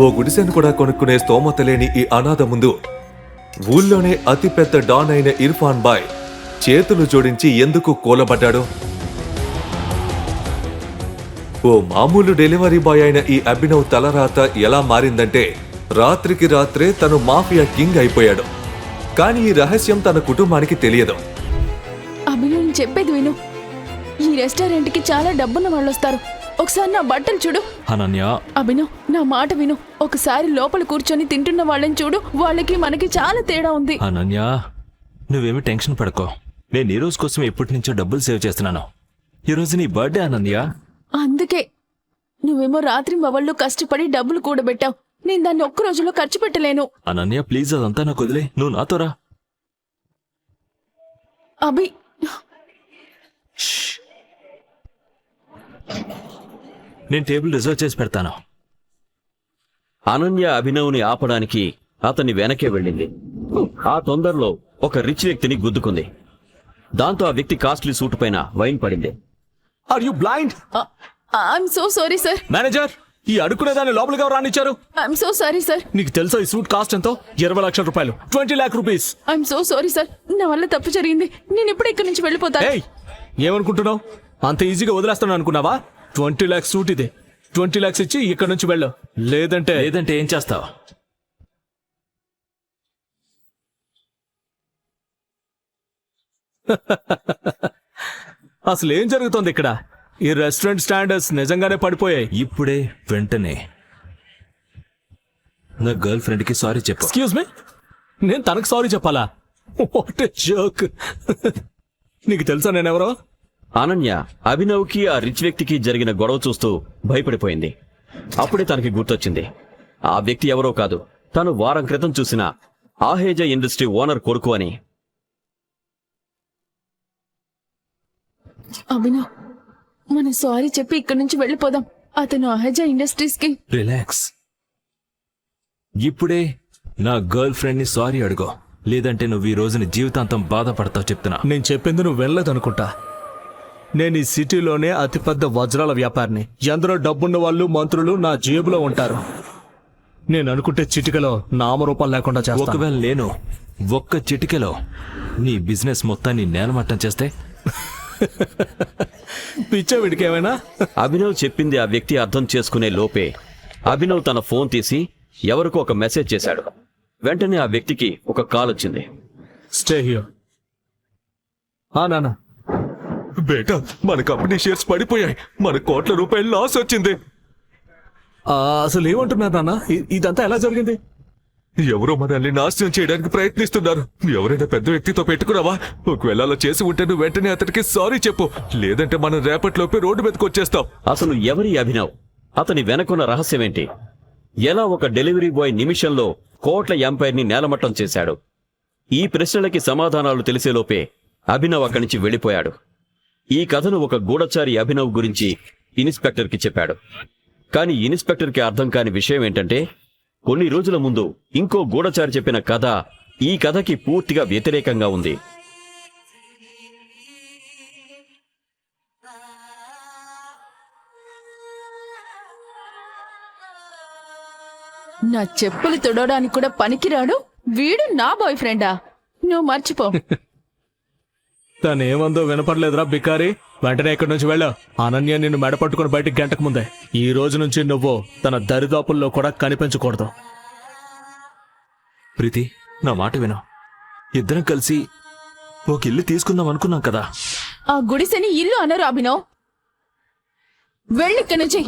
ఓ గుడిసెను కూడా కొనుక్కునే స్తోమత లేని ఈ అనాథ ముందు ఊళ్ళోనే అతిపెద్ద డాన్ అయిన ఇర్ఫాన్ బాయ్ చేతులు జోడించి ఎందుకు కూలబడ్డాడు? ఓ మామూలు డెలివరీ బాయ్ అయిన ఈ అభినవ్ తలరాత ఎలా మారిందంటే రాత్రికి రాత్రే తను మాఫియా కింగ్ అయిపోయాడు. కానీ ఈ రహస్యం తన కుటుంబానికి తెలియదు. అభినవ్ చెప్పేది విను. ఈ రెస్టారెంట్ కి చాలా డబ్బున్న వాళ్ళు వస్తారు. ఒకసారి నా బట్టలు చూడు. అనన్య, అభినవ్ నా మాట విను. ఒకసారి లోపల కూర్చొని తింటున్న వాళ్ళని చూడు. వాళ్ళకి మనకి చాలా తేడా ఉంది. అనన్య, నువ్వేమి టెన్షన్ పడకో. నేను ఈ రోజు కోసం ఎప్పటి నుంచో డబ్బులు సేవ్ చేస్తున్నాను. ఈ రోజు నీ బర్త్డే అనన్య. అందుకే నువ్వేమో రాత్రి మవళ్ళు కష్టపడి డబ్బులు కూడబెట్టావు. నేను దాన్ని ఒక్క రోజులో ఖర్చు పెట్టలేను. అనన్య ప్లీజ్, అదంతా నాకు వదిలే. నువ్వు నాతో రా. అభి, నేను టేబుల్ రిజర్వ్ చేసి పెడతాను. అనన్య అభినవ్ని ఆపడానికి అతని వెనకే వెళ్ళింది. ఆ తొందరలో ఒక రిచ్ వ్యక్తిని గుద్దుకుంది. దాంతో ఆ వ్యక్తి కాస్ట్లీ సూట్ పైన వైన్ పడింది. Are you blind? I'm so sorry sir. Manager, ఈ అడుక్కునే దాన్ని లోపలికి ఎవరు రానిచ్చారు? I'm so sorry sir. నీకు తెలుసా ఈ సూట్ కాస్ట్ ఎంతో? 20 లక్షల రూపాయలు, 20 lakh rupees. I'm so sorry sir. నా వల్ల తప్పు జరిగింది. నేను ఇప్పుడు ఇక్కడి నుంచి వెళ్ళిపోతాను. ఏయ్, ఏమనుకుంటున్నావు? అంత ఈజీగా వదిలేస్తాను అనుకున్నావా? 20 lakhs సూట్ ఇది. 20 lakhs ఇచ్చి ఇక్కడ నుంచి వెళ్ళు. లేదంటే ఏం చేస్తావు? అసలు ఏం జరుగుతోంది ఇక్కడ? ఈ రెస్టారెంట్ స్టాండర్డ్స్ నిజంగానే పడిపోయాయి. ఇప్పుడే వెంటనే నా గర్ల్ ఫ్రెండ్ కి సారీ చెప్పు. ఎక్స్క్యూజ్ మీ, నేను తనకు సారీ చెప్పాలా? What a joke. నీకు తెలుసా నేనెవరో? అనన్య అభినవ్కి ఆ రిచ్ వ్యక్తికి జరిగిన గొడవ చూస్తూ భయపడిపోయింది. అప్పుడే తనకి గుర్తొచ్చింది, ఆ వ్యక్తి ఎవరో కాదు, తను వారం క్రితం చూసిన ఆహేజా ఇండస్ట్రీ ఓనర్ కొడుకు అని. అభినవ్, మనం సారీ చెప్పి ఇక్కడి నుంచి వెళ్ళిపోదాం. అతను అహజా ఇండస్ట్రీస్ కి. రిలాక్స్. ఇప్పుడే నా గర్ల్ ఫ్రెండ్ ని సారీ అడుగు, లేదంటే నువ్వు ఈ రోజుని జీవితాంతం బాధపడతావు చెప్తున్నా. నేను చెప్పింది నువ్వు వెళ్ళదనుకుంటా. నేను ఈ సిటీలోనే అతిపెద్ద వజ్రాల వ్యాపారిని. ఎందరో డబ్బున్న వాళ్ళు, మంత్రులు నా జేబులో ఉంటారు. నేను అనుకుంటే చిటికలో నామరూపాలు లేకుండా చేస్తాను. ఒకవేళ నేను ఒక్క చిటికెలో నీ బిజినెస్ మొత్తాన్ని నేలమట్టం చేస్తే? పిచ్చా వీడికేమైనా? అభినవ్ చెప్పింది ఆ వ్యక్తి అర్థం చేసుకునే లోపే అభినవ్ తన ఫోన్ తీసి ఎవరికో ఒక మెసేజ్ చేశాడు. వెంటనే ఆ వ్యక్తికి ఒక కాల్ వచ్చింది. Stay here. నాన్న, బేటా, మన కంపెనీ షేర్స్ పడిపోయాయి. మన కోట్ల రూపాయలు లాస్ వచ్చింది. అసలు ఏమంటున్నారు నాన్న? ఇదంతా ఎలా జరిగింది? ఎవరో మనల్ని నాశనం చేయడానికి ప్రయత్నిస్తున్నారు. ఎవరైనా పెద్ద వ్యక్తితో పెట్టుకున్నావా? ఒకవేళ అలా చేసి ఉంటే నువ్వు వెంటనే అతనికి సారీ చెప్పు, లేదంటే మనం రేపటిలోపే రోడ్డు మీదకి వచ్చేస్తాం. అసలు ఎవరి అభినవ్? అతని వెనకున్న రహస్యమేంటి? ఎలా ఒక డెలివరీ బాయ్ నిమిషంలో కోట్ల ఎంపైర్ని నేలమట్టం చేశాడు? ఈ ప్రశ్నలకి సమాధానాలు తెలిసేలోపే అభినవ్ అక్కడి నుంచి వెళ్ళిపోయాడు. ఈ కథను ఒక గూఢచారి అభినవ్ గురించి ఇన్స్పెక్టర్కి చెప్పాడు. కానీ ఇన్స్పెక్టర్కి అర్థం కాని విషయం ఏంటంటే, కొన్ని రోజుల ముందు ఇంకో గూఢచారి చెప్పిన కథ ఈ కథకి పూర్తిగా వ్యతిరేకంగా ఉంది. నా చెప్పులు తొడవడానికి కూడా పనికిరాడు వీడు నా బాయ్ ఫ్రెండా? నువ్వు మర్చిపో. తను ఏమందో వినపడలేదురా బికారి. వెంటనే ఇక్కడి నుంచి వెళ్ళా. అనన్య నిన్ను మెడపట్టుకుని బయటికి గంటకు ముందే. ఈ రోజు నుంచి నువ్వు తన దరిదాపుల్లో కూడా కనిపించకూడదు. ప్రీతి, నా మాట విను. ఇద్దరం కలిసి ఒక ఇల్లు తీసుకుందాం అనుకున్నాం కదా. ఆ గుడిసెని ఇల్లు అనరు అభినవ్. వెళ్ళిక్కడి నుంచి.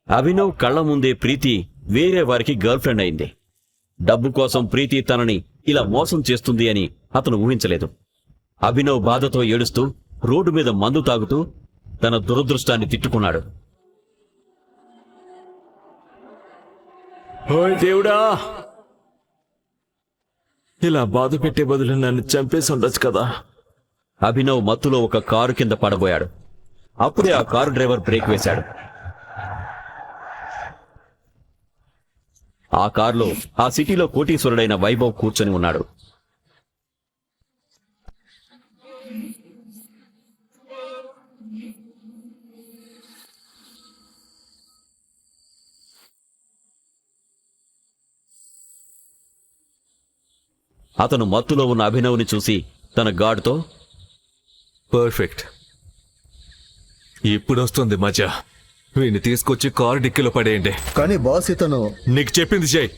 అభినవ్ కళ్ల ముందే ప్రీతి వేరే వారికి గర్ల్ ఫ్రెండ్ అయింది. డబ్బు కోసం ప్రీతి తనని ఇలా మోసం చేస్తుంది అని అతను ఊహించలేదు. అభినవ్ బాధతో ఏడుస్తూ రోడ్డు మీద మందు తాగుతూ తన దురదృష్టాన్ని తిట్టుకున్నాడు. ఓయ్ దేవుడా, ఇలా బాధ పెట్టే బదులు నన్ను చంపేసి ఉండొచ్చు కదా. అభినవ్ మత్తులో ఒక కారు కింద పడబోయాడు. అప్పుడే ఆ కారు డ్రైవర్ బ్రేక్ వేశాడు. ఆ కారులో ఆ సిటీలో కోటీశ్వరుడైన వైభవ్ కూర్చొని ఉన్నాడు. అతను మత్తులో ఉన్న అభినవ్ని చూసి తన గార్డ్తో, పర్ఫెక్ట్. ఇప్పుడు వస్తుంది మజా. వీడిని తీసుకొచ్చి కారు డిక్కీలో పడేయండి. కానీ బాస్ ఇతను నీకు చెప్పింది చెయ్.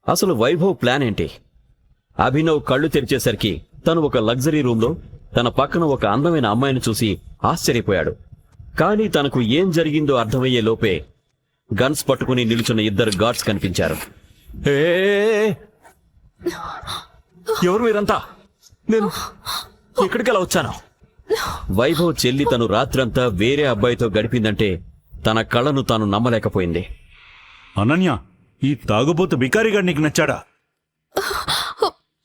అసలు వైభవ్ ప్లాన్ ఏంటి? అభినవ్ కళ్ళు తెరిచేసరికి తను ఒక లగ్జరీ రూంలో తన పక్కన ఒక అందమైన అమ్మాయిని చూసి ఆశ్చర్యపోయాడు. కానీ తనకు ఏం జరిగిందో అర్థమయ్యే లోపే గన్స్ పట్టుకుని నిలుచున్న ఇద్దరు గార్డ్స్ కనిపించారు. ఏ ఎవరు మీరంతా? నేను ఇక్కడికి ఎలా వచ్చాను? వైభవ్ చెల్లి తను రాత్రంతా వేరే అబ్బాయితో గడిపిందంటే తన కళ్ళను తాను నమ్మలేకపోయింది. అనన్య, ఈ తాగుబోతు బికారిగాడు నీకు నచ్చాడా?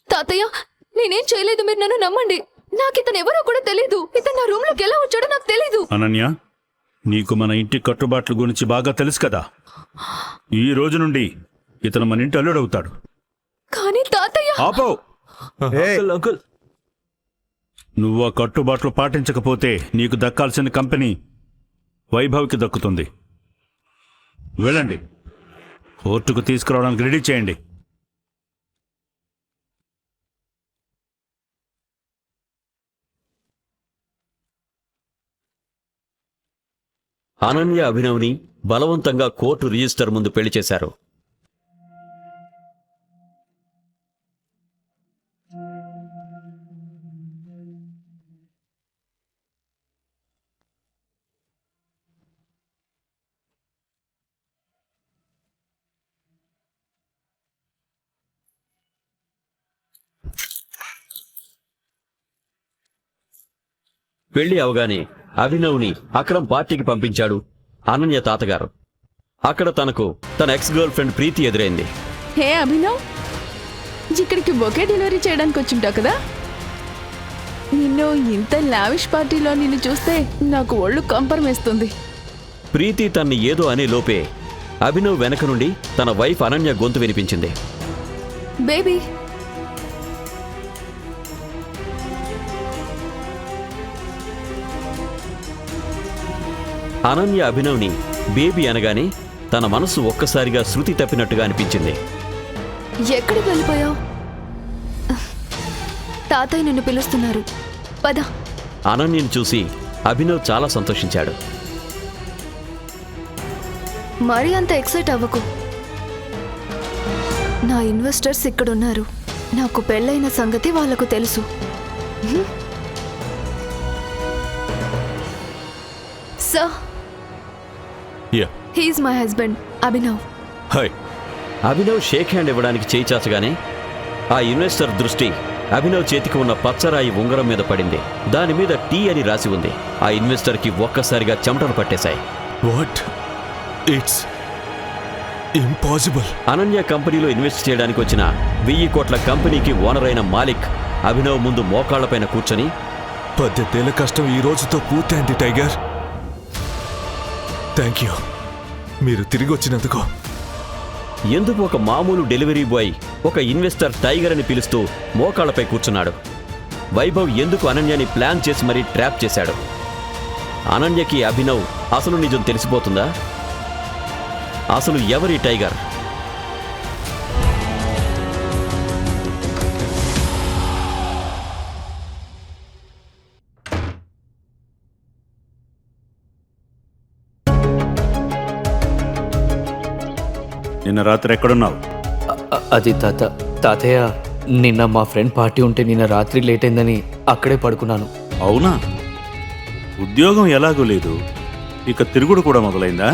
తాతయ్య, నేనేం చేయలేదు, మీరు నన్ను నమ్మండి. నాకు ఇతను ఎవరో కూడా తెలీదు. ఇతను నా రూమ్ లోకి ఎలా వచ్చాడో నాకు తెలీదు. అనన్య, నీకు మన ఇంటి కట్టుబాట్ల గురించి బాగా తెలుసు కదా. ఈ రోజు నుండి ఇతను మన ఇంటి అల్లుడవుతాడు. కానీ తాతయ్య, ఆపో! అంకుల్ అంకుల్ నువ్వు ఆ కట్టుబాట్లు పాటించకపోతే నీకు దక్కాల్సిన కంపెనీ వైభవ్కి దక్కుతుంది. వెళ్ళండి, కోర్టుకు తీసుకురావడానికి రెడీ చేయండి. అనన్య అభినవ్ని బలవంతంగా కోర్టు రిజిస్టర్ ముందు పెళ్లి చేశారు. పెళ్లి అవగానే అభినవ్ని అక్రమ్ పార్టీకి పంపించాడు అనన్య తాతగారు. అక్కడ తనకు తన ఎక్స్ గర్ల్ ఫ్రెండ్ ప్రీతి ఎదురైంది. హే అభినవ్, ఇక్కడికి బొకే డెలివరీ చేయడానికి వచ్చింటావు కదా. నిన్ను ఇంత లావిష్ పార్టీలో నిన్ను చూస్తే నాకు ఒళ్ళు కంపరమేస్తుంది. ప్రీతి తన్ని ఏదో అనే లోపే అభినవ్ వెనక నుండి తన వైఫ్ అనన్య గొంతు వినిపించింది. బేబీ, అనన్య అభినవ్ని బేబీ అనగానే తన మనసు ఒక్కసారిగా శృతి తప్పినట్టుగా అనిపించింది. ఎక్కడికి వెళ్ళిపోయావు? తాతయ్య నిన్ను పిలుస్తున్నారు, పద. అనన్యను చూసి అభినవ్ చాలా సంతోషించాడు. మరీ అంత ఎక్సైట్ అవ్వకు. నా ఇన్వెస్టర్స్ ఇక్కడున్నారు. నాకు పెళ్ళైన సంగతి వాళ్లకు తెలుసు. Sir, ya, he's my husband Abhinav. Hi. Abhinav shake hand ఇవ్వడానికి చేయి చాచగానే ఆ ఇన్వెస్టర్ దృష్టి అభినవ్ చేతికి ఉన్న పచ్చరాయి ఉంగరం మీద పడింది. దాని మీద టీ అని రాసి ఉంది. ఆ ఇన్వెస్టర్కి ఒక్కసారిగా చెమటలు పట్టేశాయి. వాట్? It's impossible. అనన్య కంపెనీలో ఇన్వెస్ట్ చేయడానికి వచ్చిన 1000 కోట్ల కంపెనీకి ఓనర్ అయిన మాలిక్ అభినవ్ ముందు మోకాళ్లపైన కూర్చొని, 18 ఏళ్ల కష్టం ఈ రోజుతో పూర్తయింది టైగర్. థ్యాంక్ యూ, మీరు తిరిగి వచ్చినందుకు. ఎందుకు ఒక మామూలు డెలివరీ బాయ్ ఒక ఇన్వెస్టర్ టైగర్ అని పిలుస్తూ మోకాళ్లపై కూర్చున్నాడు? వైభవ్ ఎందుకు అనన్యని ప్లాన్ చేసి మరీ ట్రాప్ చేశాడు? అనన్యకి అభినవ్ అసలు నిజం తెలిసిపోతుందా? అసలు ఎవరి టైగర్? నిన్న రాత్రి ఎక్కడున్నావు? అది తాతయ్య, నిన్న మా ఫ్రెండ్ పార్టీ ఉంటే నిన్న రాత్రి లేట్ అయిందని అక్కడే పడుకున్నాను. అవునా? ఉద్యోగం ఎలాగూ లేదు, ఇక తిరుగుడు కూడా మొదలైందా?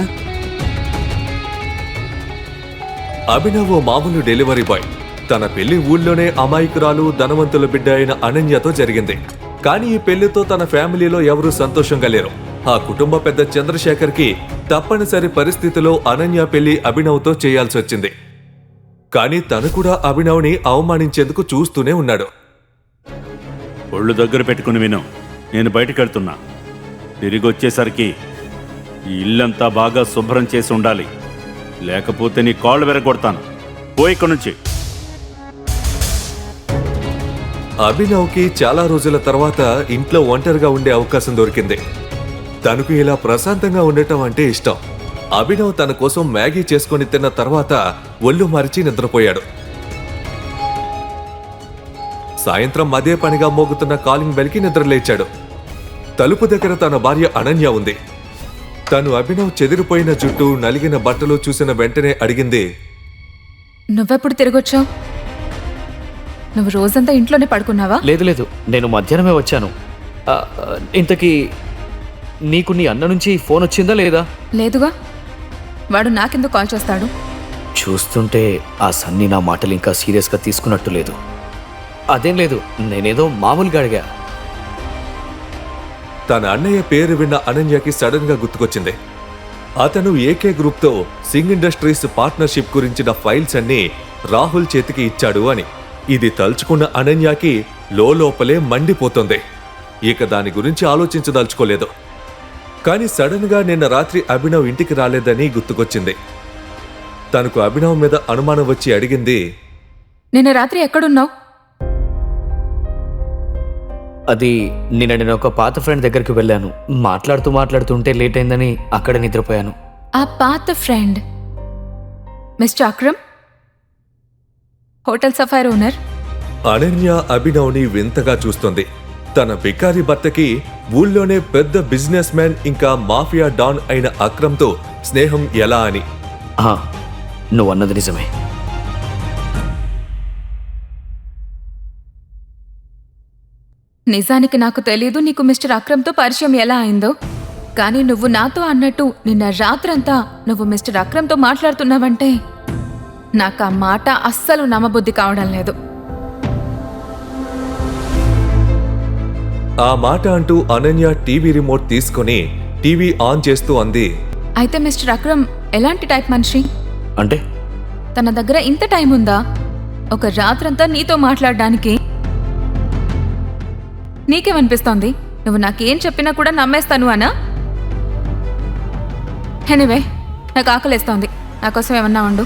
అభినవ్ ఓ మామూలు డెలివరీ బాయ్. తన పెళ్లి ఊళ్ళోనే అమాయకురాలు ధనవంతుల బిడ్డ అయిన అనన్యతో జరిగింది. కానీ ఈ పెళ్లితో తన ఫ్యామిలీలో ఎవరూ సంతోషంగా లేరు. ఆ కుటుంబ పెద్ద చంద్రశేఖర్కి తప్పనిసరి పరిస్థితిలో అనన్య పెళ్లి అభినవ్తో చేయాల్సి వచ్చింది. కానీ తను కూడా అభినవ్ని అవమానించేందుకు చూస్తూనే ఉన్నాడు. ఒళ్ళు దగ్గర పెట్టుకుని విను, నేను బయటికి వెళ్తున్నా. తిరిగి వచ్చేసరికి ఈ ఇల్లంతా బాగా శుభ్రం చేసి ఉండాలి, లేకపోతే నీ కాళ్ళు వెరగొడతాను. పో ఇక్కడి నుంచి. అభినవ్కి చాలా రోజుల తర్వాత ఇంట్లో ఒంటరిగా ఉండే అవకాశం దొరికింది. తనకు ఇలా ప్రశాంతంగా ఉండటం అంటే ఇష్టం. అభినవ్ తన కోసం మ్యాగీ చేసుకొని తిన్న తర్వాత ఒళ్ళు మరిచి నిద్రపోయాడు. సాయంత్రం అదే పనిగా మోగుతున్న కాలింగ్ బెల్కి నిద్రలేచాడు. తలుపు దగ్గర తన భార్య అనన్య ఉంది. తను అభినవ్ చెదిరిపోయిన జుట్టు, నలిగిన బట్టలు చూసిన వెంటనే అడిగింది, నువ్వెప్పుడు తిరిగొచ్చావు? నువ్వు రోజంతా ఇంట్లోనే పడుకున్నావా? లేదు లేదు, నేను మధ్యాహ్నమే వచ్చాను. ఇంతకీ నీకు నీ అన్న నుంచి ఫోన్ వచ్చిందా లేదా? లేదుగా. వాడు నాకెందుకు కాల్ చేస్తాడు? చూస్తుంటే ఆ సన్నీ నా మాటలు ఇంకా సీరియస్గా తీసుకున్నట్టు లేదు. అదేం లేదు, నేనేదో మామూలుగా అడిగా. తన అన్నయ్య పేరు విన్న అనన్యకి సడన్ గా గుర్తుకొచ్చింది. అతను ఏకే గ్రూప్తో సింగ్ ఇండస్ట్రీస్ పార్ట్నర్షిప్ గురించిన ఫైల్స్ అన్ని రాహుల్ చేతికి ఇచ్చాడు అని. ఇది తలుచుకున్న అనన్యకి లోపలే మండిపోతుంది. ఇక దాని గురించి ఆలోచించదలుచుకోలేదు. కానీ సడన్ గా నిన్న రాత్రి అభినవ్ ఇంటికి రాలేదని గుర్తుకొచ్చింది. తనకు అభినవ్ మీద అనుమానం వచ్చి అడిగింది, నిన్న రాత్రి ఎక్కడున్నావు? అది నేను ఒక పాత ఫ్రెండ్ దగ్గరికి వెళ్ళాను. మాట్లాడుతుంటే లేట్ అయిందని అక్కడ నిద్రపోయాను. ఆ పాత friend mister Akram, hotel Sapphire owner. Ananya అభినవ్ని వింతగా చూస్తుంది. తన బికారి భర్తకి ఊళ్ళోనే పెద్ద బిజినెస్ మ్యాన్ ఇంకా మాఫియా డాన్ అయిన అక్రమ్తో స్నేహం ఎలా అని. నువ్వు అన్నది నిజమే. నిజానికి నాకు తెలీదు నీకు మిస్టర్ అక్రమ్తో పరిచయం ఎలా అయిందో. కానీ నువ్వు నాతో అన్నట్టు నిన్న రాత్రంతా నువ్వు మిస్టర్ అక్రమ్తో మాట్లాడుతున్నావంటే నాకు ఆ మాట అస్సలు నమ్మబుద్ధి కావడం లేదు. ఆ మాట అంటూ అనన్య టీవీ రిమోట్ తీసుకుని టీవీ ఆన్ చేస్తూ అంది, అయితే మిస్టర్ అక్రమ్ ఎలాంటి టైప్ మనిషి? అంటే తన దగ్గర ఇంత టైం ఉందా ఒక రాత్రంతా నీతో మాట్లాడడానికి? నీకేమనిపిస్తోంది? నువ్వు నాకేం చెప్పినా కూడా నమ్మేస్తాను అనా? ఎనీవే, నాకు ఆకలేస్తోంది. నాకోసం ఏమన్నా ఉండు.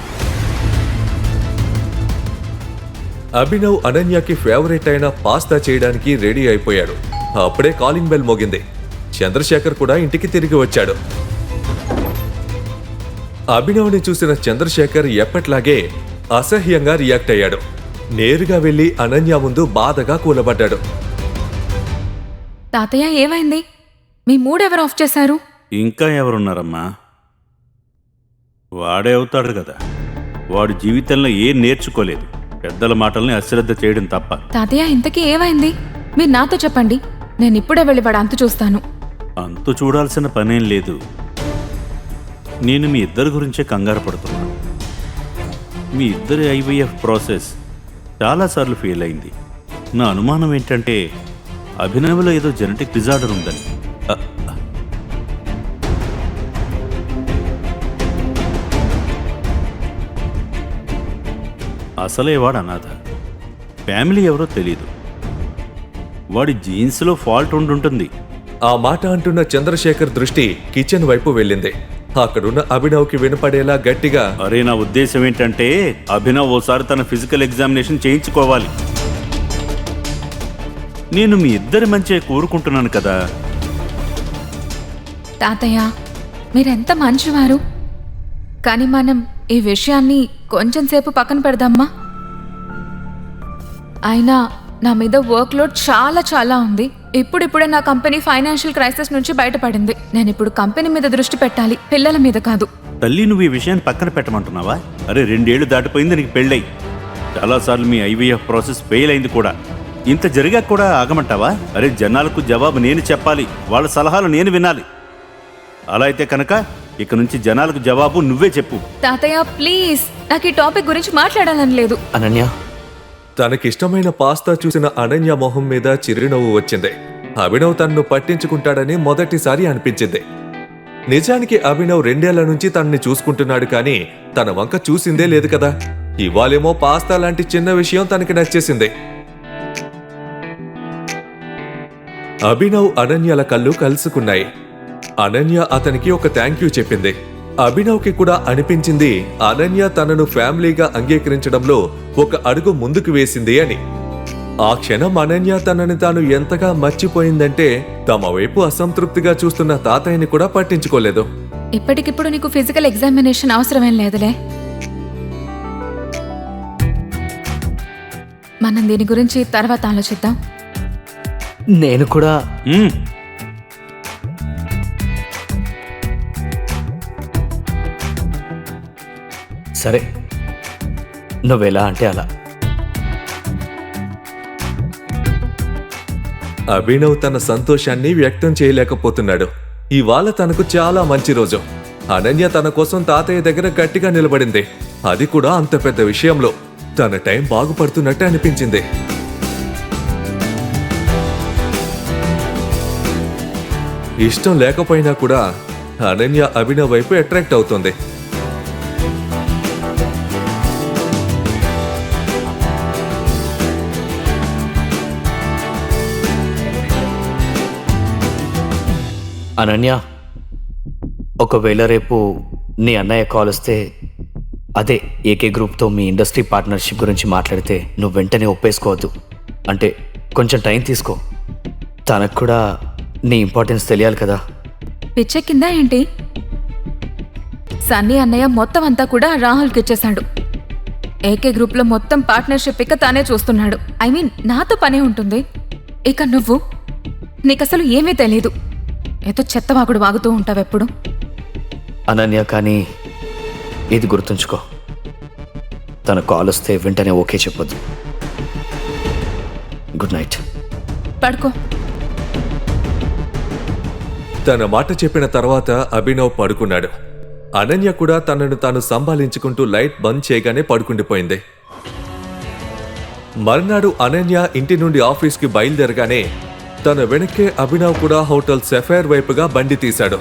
అభినవ్ అనన్యకి ఫేవరెట్ అయిన పాస్తా చేయడానికి రెడీ అయిపోయాడు. అప్పుడే కాలింగ్ బెల్ మోగింది. చంద్రశేఖర్ కూడా ఇంటికి తిరిగి వచ్చాడు. అభినవ్ని చూసిన చంద్రశేఖర్ ఎప్పట్లాగే అసహ్యంగా రియాక్ట్ అయ్యాడు. నేరుగా వెళ్లి అనన్య ముందు బాధగా కూలబడ్డాడు. తాతయ్య, ఏమైంది? మీ మూడ్ ఎవరు ఆఫ్ చేశారు? ఇంకా ఎవరున్నారమ్మా? వాడే అవుతాడు కదా. వాడు జీవితంలో ఏం నేర్చుకోలేదు. పెద్దల మాటల్ని అశ్రద్ధ చేయడం తప్ప. తాతయ్య, ఇంతకీ ఏమైంది? మీరు నాతో చెప్పండి. నేను ఇప్పుడే వెళ్ళి వాడు అంతు చూస్తాను. అంతు చూడాల్సిన పనేం లేదు. నేను మీ ఇద్దరి గురించే కంగారు పడుతున్నాను. మీ ఇద్దరి ఐవీఎఫ్ ప్రాసెస్ చాలాసార్లు ఫెయిల్ అయింది. నా అనుమానం ఏంటంటే అభినవ్లో ఏదో జెనెటిక్ డిజార్డర్ ఉందని. అసలే వాడు అనాథ. ఫ్యామిలీ ఎవరో తెలీదు. వాడి జీన్స్లో ఫాల్ట్ ఉండుంటుంది. ఆ మాట అంటున్న చంద్రశేఖర్ దృష్టి కిచెన్ వైపు వెళ్ళింది. అక్కడున్న అభినవ్కి వినపడేలా గట్టిగా, అరే, నా ఉద్దేశం ఏంటంటే అభినవ్ ఓసారి తన ఫిజికల్ ఎగ్జామినేషన్ చేయించుకోవాలి. నేను మీ ఇద్దరి మంచి కోరుకుంటున్నాను కదా. తాతయ్య, మీరెంత మంచివారు. కానీ మనం ఈ విషయాన్ని కొంచెం సేపు పక్కన పెడదామా? అయినా నా మీద వర్క్ లోడ్ చాలా చాలా ఉంది. ఇప్పుడిప్పుడే నా కంపెనీ ఫైనాన్షియల్ క్రైసిస్ నుంచి బయటపడింది. నేను ఇప్పుడు కంపెనీ మీద దృష్టి పెట్టాలి, పిల్లల మీద కాదు. తల్లి, నువ్వు ఈ విషయాన్ని పక్కన పెట్టమంటున్నావా? అరే, 2 ఏళ్లు దాటిపోయింది నీకు పెళ్ళై. చాలాసార్లు మీ ఐవీఎఫ్ ప్రాసెస్ ఫెయిల్ అయింది కూడా. ఇంత జరిగా కూడా ఆగమంటావా? అరే, జనాలకు జవాబు నేను చెప్పాలి, వాళ్ళ సలహాలు నేను వినాలి. అలా అయితే కనుక ఇక నుంచి జనాలకు జవాబు నువ్వే చెప్పు. తాతయ్య ప్లీజ్, నాకు ఈ టాపిక్ గురించి మాట్లాడాలని లేదు. అనన్య, తనకిష్టమైన పాస్తా చూసిన అనన్య మొహం మీద చిరునవ్వు వచ్చింది. అభినవ్ తనను పట్టించుకుంటాడని మొదటిసారి అనిపించింది. నిజానికి అభినవ్ 2 ఏళ్ల నుంచి తనని చూసుకుంటున్నాడు, కానీ తన వంక చూసిందే లేదు కదా. ఇవాళేమో పాస్తా లాంటి చిన్న విషయం తనకి నచ్చేసింది. అభినవ్ అనన్యల కళ్ళు కలుసుకున్నాయి. అనన్య అతనికి ఒక థ్యాంక్ యూ చెప్పింది. అభినవ్కి కూడా అనిపించింది అనన్య తనను ఫ్యామిలీగా అంగీకరించడంలో ఒక అడుగు ముందుకు వేసింది అని. ఆ క్షణం అనన్య తనని తాను ఎంతగా మర్చిపోయిందంటే తమ వైపు అసంతృప్తిగా చూస్తున్న తాతయ్యని కూడా పట్టించుకోలేదు. ఇప్పటికిప్పుడు నీకు ఫిజికల్ ఎగ్జామినేషన్ అవసరమేం లేదులే. మనం దీని గురించి తర్వాత ఆలోచిద్దాం. నేను కూడా సరే, నువ్వెలా అంటే అలా. అభినవ్ తన సంతోషాన్ని వ్యక్తం చేయలేకపోతున్నాడు. ఇవాళ తనకు చాలా మంచి రోజు. అనన్య తన కోసం తాతయ్య దగ్గర గట్టిగా నిలబడింది. అది కూడా అంత పెద్ద విషయంలో. తన టైం బాగుపడుతున్నట్టు అనిపించింది. ఇష్టం లేకపోయినా కూడా అనన్య అభినవ్ వైపు అట్రాక్ట్ అవుతుంది. అనన్య, ఒకవేళ రేపు నీ అన్నయ్య కాల్ వస్తే, అదే ఏకే గ్రూప్తో మీ ఇండస్ట్రీ పార్ట్నర్షిప్ గురించి మాట్లాడితే నువ్వు వెంటనే ఒప్పేసుకోవద్దు. అంటే కొంచెం టైం తీసుకో. తనకు కూడా నీ ఇంపార్టెన్స్ తెలియాలి కదా. పిచ్చెక్కిందా ఏంటి? సన్నీ అన్నయ్య మొత్తం అంతా కూడా రాహుల్కి ఇచ్చేశాడు. ఏకే గ్రూప్లో మొత్తం పార్ట్నర్షిప్ ఇక తానే చూస్తున్నాడు. ఐ మీన్ నాతో పనే ఉంటుంది. ఇక నువ్వు, నీకసలు ఏమీ తెలీదు. ఏదో చెత్తవాగుడు వాగుతూ ఉంటావెప్పుడు. అనన్య, కానీ ఇది గుర్తుంచుకో, తన కాల్ వస్తే వెంటనే ఓకే చెప్పొద్దు. Good night. పడుకో. తన మాట చెప్పిన తర్వాత అభినవ్ పడుకున్నాడు. అనన్య కూడా తనను తాను సంభాళించుకుంటూ లైట్ బంద్ చేయగానే పడుకుండిపోయింది. మర్నాడు అనన్య ఇంటి నుండి ఆఫీస్కి బయలుదేరగానే తన వెనక్కే అభినవ్ కూడా హోటల్ సెఫైర్ వైపుగా బండి తీశాడు.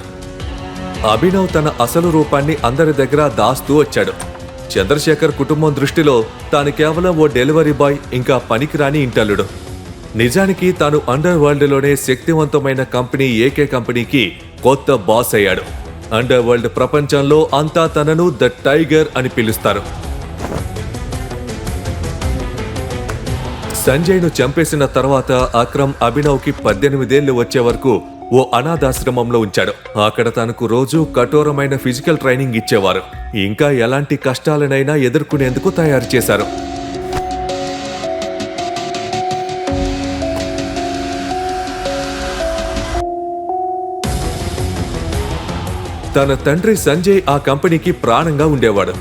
అభినవ్ తన అసలు రూపాన్ని అందరి దగ్గర దాస్తూ వచ్చాడు. చంద్రశేఖర్ కుటుంబం దృష్టిలో తాను కేవలం ఓ డెలివరీ బాయ్, ఇంకా పనికిరాని ఇంటల్లుడు. నిజానికి తాను అండర్ వరల్డ్లోనే శక్తివంతమైన కంపెనీ ఏకే కంపెనీకి కొత్త బాస్ అయ్యాడు. అండర్ వరల్డ్ ప్రపంచంలో అంతా తనను ద టైగర్ అని పిలుస్తారు. సంజయ్ను చంపేసిన తర్వాత అక్రమ్ అభినవ్కి 18 ఏళ్లు వచ్చే వరకు ఓ అనాథాశ్రమంలో ఉంచాడు. అక్కడ తనకు రోజు కఠోరమైన ఫిజికల్ ట్రైనింగ్ ఇచ్చేవారు. ఇంకా ఎలాంటి కష్టాలనైనా ఎదుర్కొనేందుకు తయారు చేశారు. తన తండ్రి సంజయ్ ఆ కంపెనీకి ప్రాణంగా ఉండేవాడు.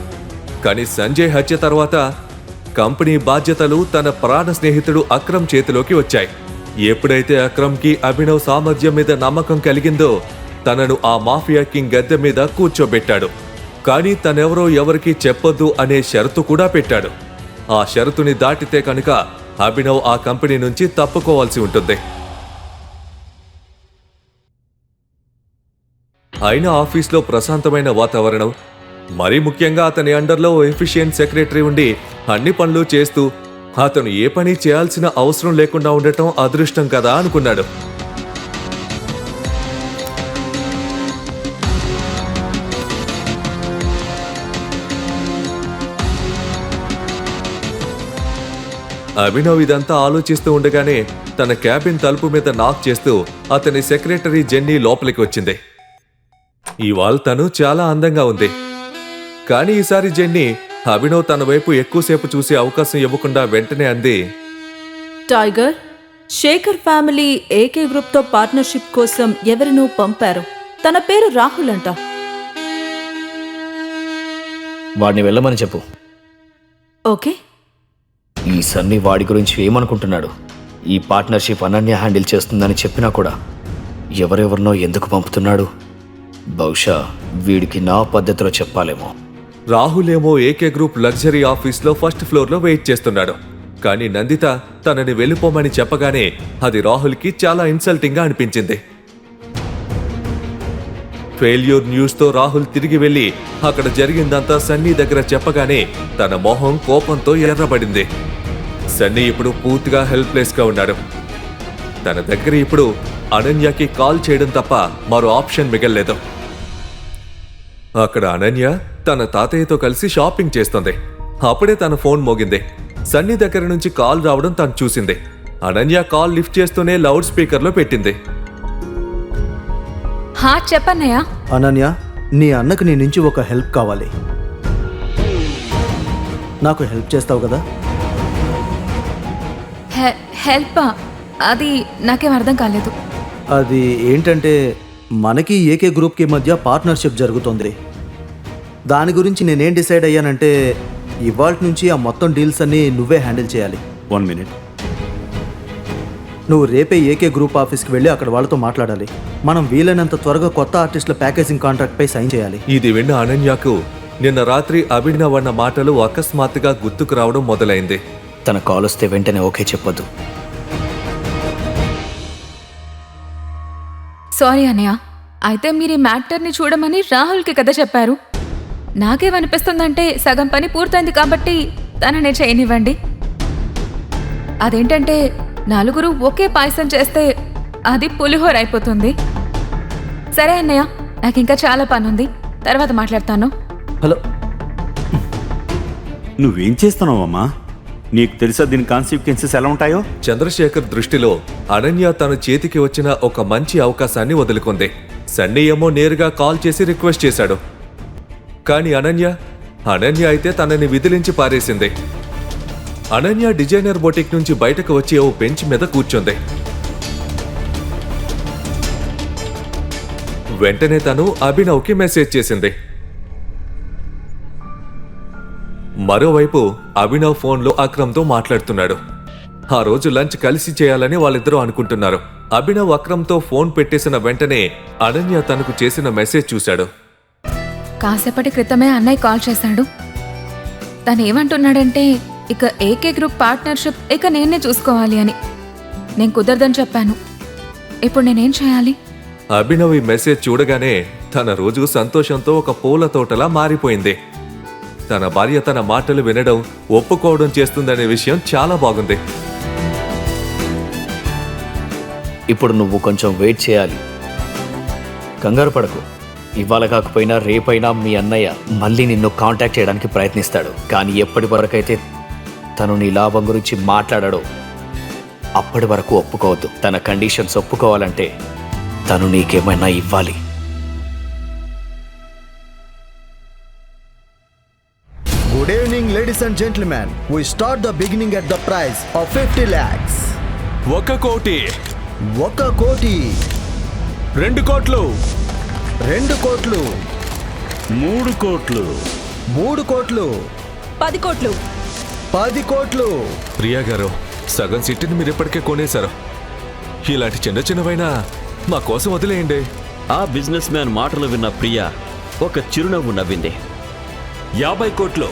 కానీ సంజయ్ హత్య తర్వాత కంపెనీ బాధ్యతలు తన ప్రాణ స్నేహితుడు అక్రమ్ చేతిలోకి వచ్చాయి. ఎప్పుడైతే అక్రమ్కి అభినవ్ సామర్థ్యం మీద నమ్మకం కలిగిందో తనను ఆ మాఫియా కింగ్ గద్దె మీద కూర్చోబెట్టాడు. కానీ తనెవరో ఎవరికీ చెప్పొద్దు అనే షరతు కూడా పెట్టాడు. ఆ షరతుని దాటితే కనుక అభినవ్ ఆ కంపెనీ నుంచి తప్పుకోవాల్సి ఉంటుంది. అయినా ఆఫీస్లో ప్రశాంతమైన వాతావరణం, మరీ ముఖ్యంగా అతని అండర్లో ఎఫిషియెంట్ సెక్రటరీ ఉండి అన్ని పనులు చేస్తూ అతను ఏ పని చేయాల్సిన అవసరం లేకుండా ఉండటం అదృష్టం కదా అనుకున్నాడు. అభినవ్ ఇదంతా ఆలోచిస్తూ ఉండగానే తన క్యాబిన్ తలుపు మీద నాక్ చేస్తూ అతని సెక్రటరీ జెన్నీ లోపలికి వచ్చింది. ఇవాళ తను చాలా అందంగా ఉంది. కానీ ఈసారి జెన్నీ అభినవ్ తన వైపు ఎక్కువసేపు చూసే అవకాశం ఇవ్వకుండా వెంటనే అంది, టైగర్, శేఖర్ ఫ్యామిలీ ఏకే గ్రూప్తో పార్ట్నర్షిప్ కోసం ఎవరినో పంపారు. తన పేరు రాహుల్ అంట. వాడిని వెళ్ళమని చెప్పు. ఓకే. ఈ సన్నీ వాడి గురించి ఏమనుకుంటున్నాడు? ఈ పార్ట్నర్షిప్ అనన్య హ్యాండిల్ చేస్తుందని చెప్పినా కూడా ఎవరెవరినో ఎందుకు పంపుతున్నాడు? బహుశా వీడికి నా పద్ధతిలో చెప్పాలేమో. రాహుల్ ఏమో ఏకే గ్రూప్ లగ్జరీ ఆఫీస్లో ఫస్ట్ ఫ్లోర్లో వెయిట్ చేస్తున్నాడు. కానీ నందిత తనని వెళ్ళిపోమని చెప్పగానే అది రాహుల్కి చాలా ఇన్సల్టింగ్గా అనిపించింది. ఫెయిల్యూర్ న్యూస్తో రాహుల్ తిరిగి వెళ్ళి అక్కడ జరిగిందంతా సన్నీ దగ్గర చెప్పగానే తన మొహం కోపంతో ఎర్రబడింది. సన్నీ ఇప్పుడు పూర్తిగా హెల్ప్లెస్గా ఉన్నాడు. తన దగ్గర ఇప్పుడు అనన్యకి కాల్ చేయడం తప్ప మరో ఆప్షన్ మిగల్లేదు. అక్కడ అనన్య తన తాతయ్యతో కలిసి షాపింగ్ చేస్తుంది. అప్పుడే తన ఫోన్ మోగింది. సన్నీ దగ్గర నుంచి కాల్ రావడం తను చూసింది. అనన్య కాల్ లిఫ్ట్ చేస్తూనే లౌడ్ స్పీకర్లో పెట్టింది. హా చెప్పన్నయ్యా. అనన్య, నీ అన్నకు నీ నుంచి ఒక హెల్ప్ కావాలి. నాకు హెల్ప్ చేస్తావు కదా? హెల్ప్? అది నాకేం అర్థం కాలేదు. అది ఏంటంటే మనకి ఏకే గ్రూప్కి మధ్య పార్ట్నర్షిప్ జరుగుతుంది. దాని గురించి నేనేం డిసైడ్ అయ్యానంటే ఇవాల్టి నుంచి ఆ మొత్తం డీల్స్ అన్నీ నువ్వే హ్యాండిల్ చేయాలి. 1 minute. నువ్వు రేపే ఏకే గ్రూప్ ఆఫీస్కి వెళ్ళి అక్కడ వాళ్ళతో మాట్లాడాలి. మనం వీలైనంత త్వరగా కొత్త ఆర్టిస్టుల ప్యాకేజింగ్ కాంట్రాక్ట్పై సైన్ చేయాలి. ఇది విన్న అనన్యకు నిన్న రాత్రి అభినవ్ అన్న మాటలు అకస్మాత్తుగా గుర్తుకు రావడం మొదలైంది. తన కాల్ వస్తే వెంటనే ఓకే చెప్పొద్దు. సారీ అన్నయ్య. అయితే మీరు ఈ మ్యాటర్ని చూడమని రాహుల్కి కదా చెప్పారు. నాకేమనిపిస్తుందంటే సగం పని పూర్తయింది కాబట్టి తననే చేయనివ్వండి. అదేంటంటే నలుగురు ఒకే పాయసం చేస్తే అది పులిహోర అయిపోతుంది. సరే అన్నయ్య, నాకు ఇంకా చాలా పని ఉంది, తర్వాత మాట్లాడతాను. హలో, నువ్వేం చేస్తున్నావమ్మా? నీకు తెలుసా దీని కాన్సిక్వెన్సెస్ ఎలా ఉంటాయో? చంద్రశేఖర్ దృష్టిలో అనన్య తన చేతికి వచ్చిన ఒక మంచి అవకాశాన్ని వదులుకుంది. సన్నీ ఏమో నేరుగా కాల్ చేసి రిక్వెస్ట్ చేశాడు. కానీ అనన్య అయితే తనని విదిలించి పారేసింది. అనన్య డిజైనర్ బొటిక్ నుంచి బయటకు వచ్చి ఓ బెంచ్ మీద కూర్చుంది. వెంటనే తను అభినవ్కి మెసేజ్ చేసింది. మరోవైపు అభినవ్ ఫోన్లో అక్రమ్తో మాట్లాడుతున్నాడు. ఆ రోజు లంచ్ కలిసి చేయాలని వాళ్ళిద్దరూ అనుకుంటున్నారు. అభినవ్ అక్రమ్తో ఫోన్ పెట్టేసిన వెంటనే అనన్య తనకు చేసిన మెసేజ్ చూశాడు. కాసేపటి క్రితమే అన్నయ్య కాల్ చేశాడు. తను ఏమంటున్నాడంటే ఇక ఏకే గ్రూప్ పార్ట్నర్షిప్ ఇక నేనే చూసుకోవాలి అని. నేను కుదరదని చెప్పాను. ఇప్పుడు నేనేం చేయాలి? అభినవ్ ఈ మెసేజ్ చూడగానే తన రోజు సంతోషంతో ఒక పూల తోటలా మారిపోయింది. తన భార్య తన మాటలు వినడం, ఒప్పుకోవడం చేస్తుందనే విషయం చాలా బాగుంది. ఇప్పుడు నువ్వు కొంచెం వెయిట్ చేయాలి. కంగారు పడకు. ఇవాళ కాకపోయినా రేపైనా మీ అన్నయ్య మళ్ళీ నిన్ను కాంటాక్ట్ చేయడానికి ప్రయత్నిస్తాడు. కానీ ఎప్పటి వరకైతే తను నీ లాభం గురించి మాట్లాడాడో అప్పటి వరకు ఒప్పుకోవద్దు. తన కండిషన్స్ ఒప్పుకోవాలంటే తను నీకేమైనా ఇవ్వాలి. Good evening ladies and gentlemen. We start the beginning at the price of 50 lakhs. 1 కోటి, 1 కోటి, 2 కోట్లు, 2 కోట్లు, 3 కోట్లు, 3 కోట్లు, 10 కోట్లు. 10 కోట్లు. ప్రియా గారు, సగం సిటీని మీరు ఇప్పటికే కొనేశారు. ఇలాంటి చిన్న చిన్నవైనా మా కోసం వదిలేయండి. ఆ బిజినెస్ మ్యాన్ మాటలు విన్న ప్రియా ఒక చిరునవ్వు నవ్వింది. 50 కోట్లు.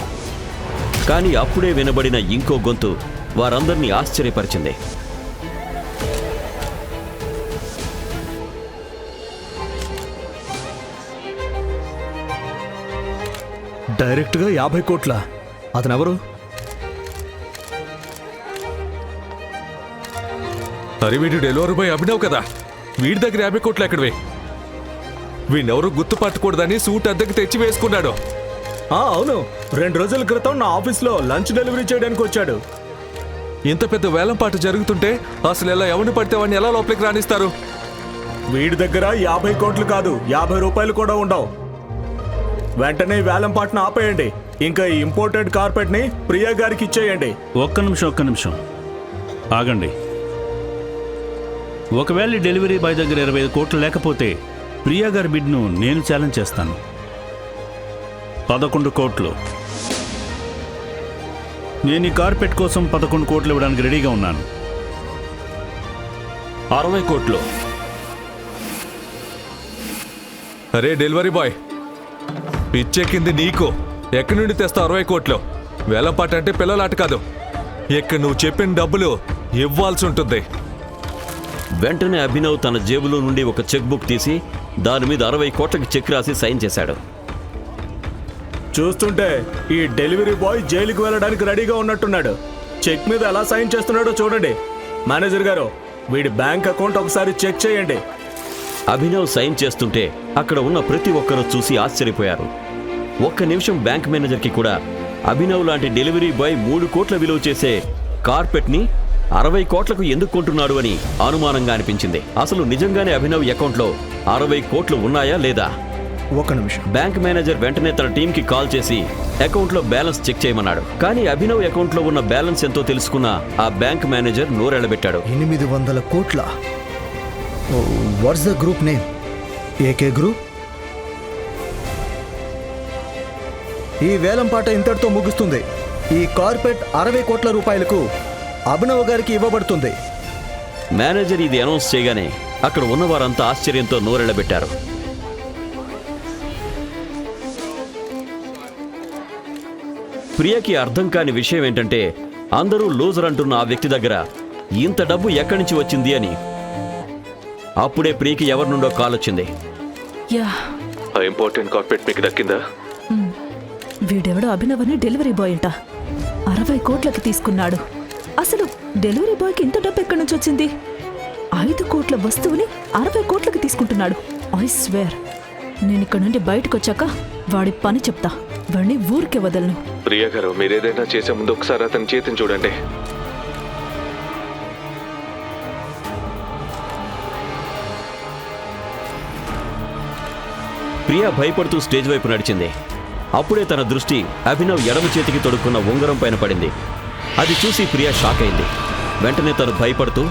కానీ అప్పుడే వినబడిన ఇంకో గొంతు వారందరినీ ఆశ్చర్యపరిచింది. డైరెక్ట్గా 50 కోట్ల. అతనెవరు? అరే వీడు డెలివరీ బాయ్ అభినవ్ కదా. వీడి దగ్గర 50 కోట్లు ఎక్కడవే? వీడెవరు గుర్తుపట్టకూడదని సూట్ అద్దెకి తెచ్చి వేసుకున్నాడు. అవును, 2 రోజుల క్రితం నా ఆఫీస్లో లంచ్ డెలివరీ చేయడానికి వచ్చాడు. ఇంత పెద్ద వేలంపాటు జరుగుతుంటే అసలు ఎలా ఎవరిని పడితే వాడిని ఎలా లోపలికి రాణిస్తారు? వీడి దగ్గర 50 కోట్లు కాదు, 50 రూపాయలు కూడా ఉండవు. వెంటనే వేలం పాటను ఆపేయండి. ఇంకా ఈ ఇంపోర్టెడ్ కార్పెట్ని ప్రియా గారికి ఇచ్చేయండి. ఒక్క నిమిషం ఆగండి. ఒకవేళ ఈ డెలివరీ బాయ్ దగ్గర 25 కోట్లు లేకపోతే ప్రియా గారి బిడ్ను నేను ఛాలెంజ్ చేస్తాను. 11 కోట్లు. నేను ఈ కార్పెట్ కోసం 11 కోట్లు ఇవ్వడానికి రెడీగా ఉన్నాను. 60 కోట్లు. అరే డెలివరీ బాయ్, పిచ్చెక్కింది నీకు. ఎక్కడి నుండి తెస్తా 60 కోట్లు? వేలంపాట అంటే పిల్లలాట కాదు. ఇక్కడ నువ్వు చెప్పిన డబ్బులు ఇవ్వాల్సి ఉంటుంది. వెంటనే అభినవ్ తన జేబులో నుండి ఒక చెక్ బుక్ తీసి దాని మీద 60 కోట్లకి చెక్ రాసి సైన్ చేశాడు. చూస్తుంటే ఈ డెలివరీ బాయ్ జైలుకి వెళ్ళడానికి రెడీగా ఉన్నట్టున్నాడు. చెక్ మీద ఎలా సైన్ చేస్తున్నాడో చూడండి. మేనేజర్ గారు, వీడి బ్యాంక్ అకౌంట్ ఒకసారి చెక్ చేయండి. అభినవ్ సైన్ చేస్తుంటే అక్కడ ఉన్న ప్రతి ఒక్కరూ చూసి ఆశ్చర్యపోయారు. ఒక్క నిమిషం బ్యాంక్ మేనేజర్కి కూడా అభినవ్ లాంటి డెలివరీ బాయ్ 3 కోట్ల విలువ చేసే కార్పెట్ ని 60 కోట్లకు ఎందుకు కొంటున్నాడు అని అనుమానంగా అనిపించింది. అసలు నిజంగానే అభినవ్ అకౌంట్లో 60 కోట్లు ఉన్నాయా లేదా? ఒక నిమిషం. బ్యాంక్ మేనేజర్ వెంటనే తన టీంకి కాల్ చేసి అకౌంట్లో బ్యాలెన్స్ చెక్ చేయమన్నాడు. కానీ అభినవ్ అకౌంట్లో ఉన్న బ్యాలెన్స్ ఎంతో తెలుసుకున్న ఆ బ్యాంక్ మేనేజర్ నోరెళ్లబెట్టాడు. 800 కోట్ల. What's the group name? AK group. ఈ వేలం పాట ఇంతటితో ముగుస్తుంది. ఈ కార్పెట్ 60 కోట్ల రూపాయలకు అభినవ్ గారికి ఇవ్వబడుతుంది. మేనేజర్ ఇది అనౌన్స్ చేయగానే అక్కడ ఉన్నవారంతా ఆశ్చర్యంతో నోరెళ్లబెట్టారు. ప్రియకి అర్థం కాని విషయం ఏంటంటే అందరూ లూజర్ అంటున్న ఆ వ్యక్తి దగ్గర ఇంత డబ్బు ఎక్కడి నుంచి వచ్చింది అని. అప్పుడే ప్రియకి ఎవరి నుండో కాల్ వచ్చింది. యా, ఆ ఇంపార్టెంట్ కార్పెట్ మీకు దక్కిందా? వీడెవడో అభినవ్ అని డెలివరీ బాయ్ అంట 60 కోట్లకి తీసుకున్నాడు. అసలు డెలివరీ బాయ్కి ఇంత డబ్బు ఎక్కడి నుంచి వచ్చింది? 5 కోట్ల వస్తువుని 60 కోట్లకి తీసుకుంటున్నాడు. ఐ స్వేర్, నేను ఇక్కడ నుండి బయటకు వచ్చాక వాడి పని చెప్తా. వాడిని ఊరికే వదలను. ప్రియా గారు, మీరేదైనా చేసే ముందు ఒకసారి అతని చేతిని చూడండి. ప్రియా భయపడుతూ స్టేజ్ వైపు నడిచింది. అప్పుడే తన దృష్టి అభినవ్ ఎడమ చేతికి తొడుక్కున్న ఉంగరం పైన పడింది. అది చూసి ప్రియా షాక్ అయింది. వెంటనే తను భయపడుతూ,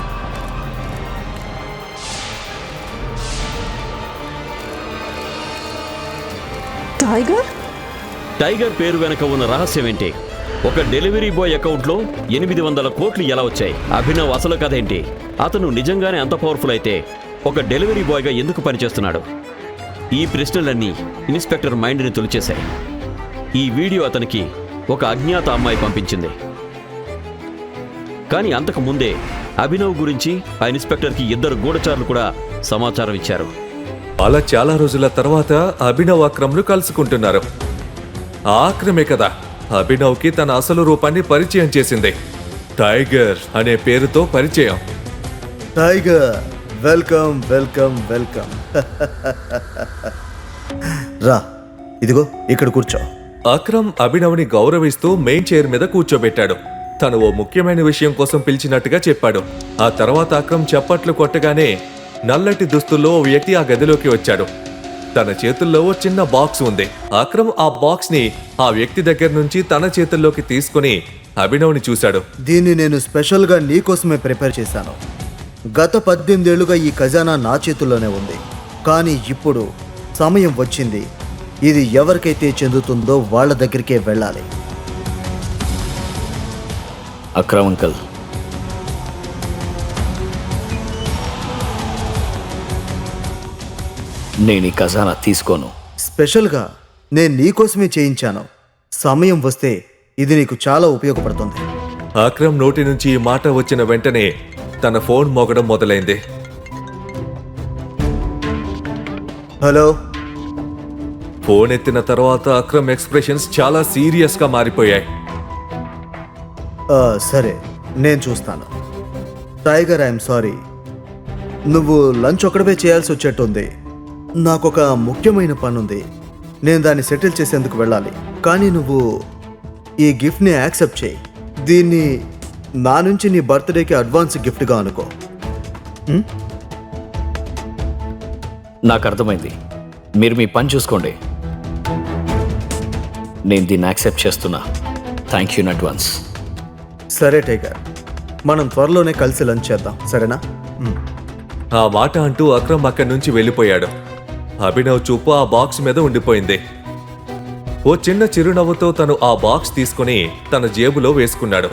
టైగర్ టైగర్ పేరు వెనక ఉన్న రహస్యం ఏంటి? ఒక డెలివరీ బాయ్ అకౌంట్లో 800 కోట్లు ఎలా వచ్చాయి? అభినవ్ అసలు కథ ఏంటి? అతను నిజంగానే అంత పవర్ఫుల్ అయితే ఒక డెలివరీ బాయ్గా ఎందుకు పనిచేస్తున్నాడు? ఈ ప్రశ్నలన్నీ ఇన్స్పెక్టర్ మైండ్ని తొలిచేశాయి. ఈ వీడియో అతనికి ఒక అజ్ఞాత అమ్మాయి పంపించింది. కానీ అంతకు ముందే అభినవ్ గురించి ఆ ఇన్స్పెక్టర్కి 2 గూఢచారులు కూడా సమాచారం ఇచ్చారు. అలా చాలా రోజుల తర్వాత అభినవ్ అక్రమ్లు కలుసుకుంటున్నారు. ఆ అక్రమే కదా అభినవ్కి తన అసలు రూపాన్ని పరిచయం చేసింది. టైగర్ అనే పేరుతో పరిచయం. Tiger, welcome welcome welcome. రా, ఇదిగో ఇక్కడ కూర్చో. అక్రమ్ అభినవ్ని గౌరవిస్తూ మెయిన్ చైర్ మీద కూర్చోబెట్టాడు. తను ఓ ముఖ్యమైన విషయం కోసం పిలిచినట్టుగా చెప్పాడు. ఆ తర్వాత అక్రమ్ చప్పట్లు కొట్టగానే నల్లటి దుస్తుల్లో ఓ వ్యక్తి ఆ గదిలోకి వచ్చాడు. తన చేతుల్లో ఓ చిన్న బాక్స్ ఉంది. అక్రమ్ ఆ బాక్స్ ని ఆ వ్యక్తి దగ్గర నుంచి తన చేతుల్లోకి తీసుకుని అభినవ్ని చూశాడు. దీన్ని నేను స్పెషల్గా నీకోసమే ప్రిపేర్ చేశాను. గత 18 ఏళ్లుగా ఈ ఖజానా నా చేతుల్లోనే ఉంది. కానీ ఇప్పుడు సమయం వచ్చింది. ఇది ఎవరికైతే చెందుతుందో వాళ్ళ దగ్గరికే వెళ్ళాలి. అక్రమ్ అంకల్, నేను ఈ ఖజానా తీసుకోను. స్పెషల్గా నేను నీకోసమే చేయించాను. సమయం వస్తే ఇది నీకు చాలా ఉపయోగపడుతుంది. అక్రమ్ నోటి నుంచి ఈ మాట వచ్చిన వెంటనే తన ఫోన్ మోగడం మొదలైంది. హలో. ఫోన్ ఎత్తిన తర్వాత అక్రమ్ ఎక్స్ప్రెషన్స్ చాలా సీరియస్ గా మారిపోయాయి. సరే, నేను చూస్తాను. Tiger, I'm sorry. నువ్వు లంచ్ ఒక్కడవే చేయాల్సి వచ్చేట్టుంది. నాకొక ముఖ్యమైన పని ఉంది. నేను దాన్ని సెటిల్ చేసేందుకు వెళ్ళాలి. కానీ నువ్వు ఈ గిఫ్ట్ని యాక్సెప్ట్ చేయి. దీన్ని నా నుంచి నీ బర్త్డేకి అడ్వాన్స్ గిఫ్ట్గా అనుకో. నాకు అర్థమైంది. మీరు మీ పని చూసుకోండి. నేను దీన్ని యాక్సెప్ట్ చేస్తున్నా. Thank you in advance. సరే టైగర్, మనం త్వరలోనే కలిసి లంచ్ చేద్దాం, సరేనా? ఆ మాట అంటూ అక్రమ్ అక్కడి నుంచి వెళ్ళిపోయాడు. అభినవ్ చూపు ఆ బాక్స్ మీద ఉండిపోయింది. ఓ చిన్న చిరునవ్వుతో తను ఆ బాక్స్ తీసుకుని తన జేబులో వేసుకున్నాడు.